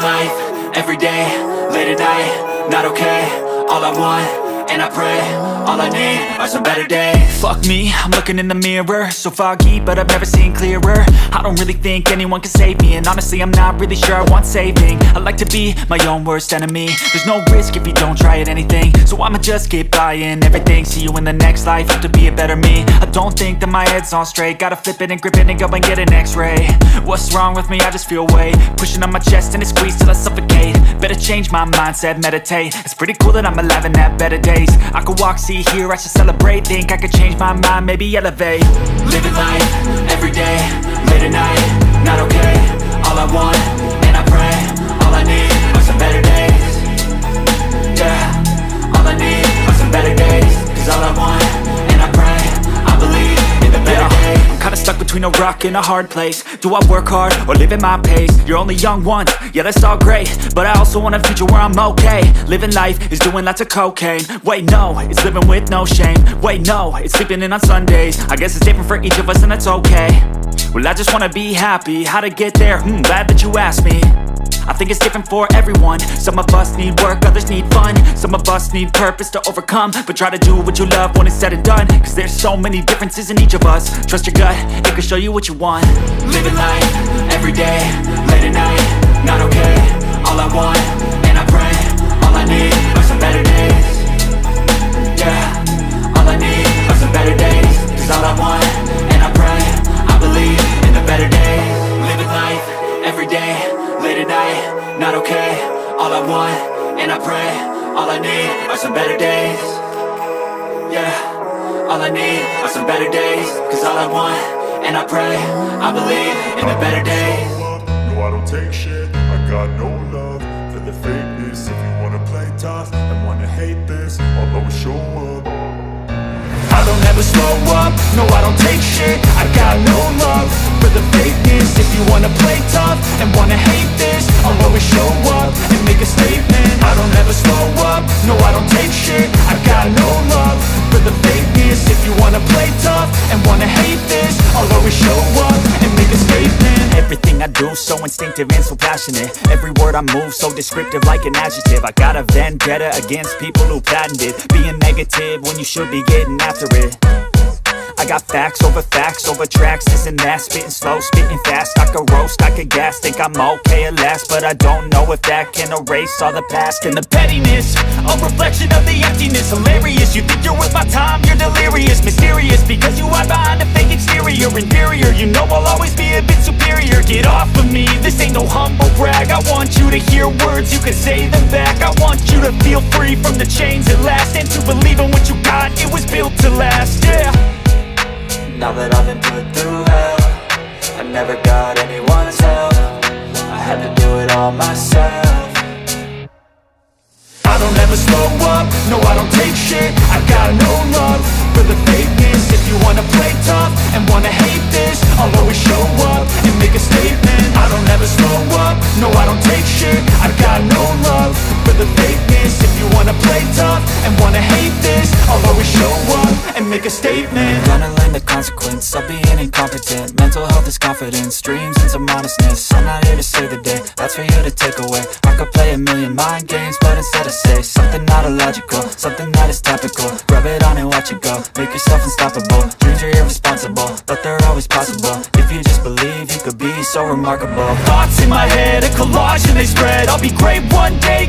life, every day, late at night, not okay. All I want, and I pray, all I need are some better days. Fuck me, I'm looking in the mirror, so foggy, but I've never seen clearer. I don't really think anyone can save me, and honestly I'm not really sure I want saving. I like to be my own worst enemy. There's no risk if you don't try at anything, so I'ma just keep buying everything. See you in the next life, have to be a better me. I don't think that my head's on straight, gotta flip it and grip it and go and get an x-ray. What's wrong with me? I just feel weight pushing on my chest and it squeezes till I suffocate. Better change my mindset, meditate. It's pretty cool that I'm alive and have better days. I could walk, see, hear, I should celebrate. Think I could change my mind, maybe elevate. Living life, every day, late at night, not okay. All I want, and I pray, all I need are some better days. Yeah, all I need are some better days. Cause all I want, and I pray, I believe in the better days. I'm kinda stuck between a rock and a hard place. Do I work hard or live at my pace? You're only young once, yeah that's all great, but I also want a future where I'm okay. Living life is doing lots of cocaine. Wait no, it's living with no shame. Wait no, it's sleeping in on Sundays. I guess it's different for each of us and that's okay. Well I just wanna be happy, how to get there? Glad that you asked me. I think it's different for everyone. Some of us need work, others need fun. Some of us need purpose to overcome. But try to do what you love when it's said and done, cause there's so many differences in each of us. Trust your gut, it can show you what you want. Living life, every day, late at night, not okay. All I want, and I pray, all I need are some better days. Yeah, all I need are some better days. Cause all I want, and I pray, I believe in the better days. Living life, every day, late at night, not okay. All I want, and I pray, all I need are some better days. Yeah, all I need are some better days. Cause all I want, and I pray, I believe in the better days. No, I don't take shit, I got no love for the fakeness. If you wanna play tough and wanna hate this, I'll always show up. I don't ever slow up, no I don't take shit. I got no love for the fakeness. If you wanna play tough and wanna hate this, I'll always show up and make a statement. I don't ever slow up, no I don't take shit. I got no love for the fakeness. If you wanna play tough and wanna hate this, I'll always show up and make a statement. Everything I do so instinctive and so passionate. Every word I move so descriptive like an adjective. I got a vendetta against people who patented being negative when you should be getting after it. I got facts over tracks, this and that. Spitting slow, spitting fast, I could roast, I could gas. Think I'm okay at last, but I don't know if that can erase all the past. And the pettiness, a reflection of the emptiness. Hilarious, you think you're worth my time, you're delirious. Mysterious, because you hide behind a fake exterior. Inferior, you know I'll always be a bit superior. Get off of me, this ain't no humble brag. I want you to hear words, you can say them back. I want you to feel free from the chains at last, and to believe in what you got, it was built to last, yeah. Now that I've been put through hell, I never got anyone's help. I had to do it all myself. I don't ever slow up, no I don't take shit. I got no love for the fakeness. If you wanna play tough and wanna hate this, I'll always show up and make a statement. I don't ever slow up, no I don't take shit. I got no love for the fakeness. If you wanna play tough and wanna hate this, I'll always show up and make a statement. Gonna learn the consequence of being incompetent. Mental health is confidence, dreams and some honestness. I'm not here to save the day, that's for you to take away. I could play a million mind games, but instead I say something not illogical, something that is topical. Rub it on and watch it go, make yourself unstoppable. Dreams are irresponsible, but they're always possible. If you just believe, you could be so remarkable. Thoughts in my head, a collage and they spread. I'll be great one day.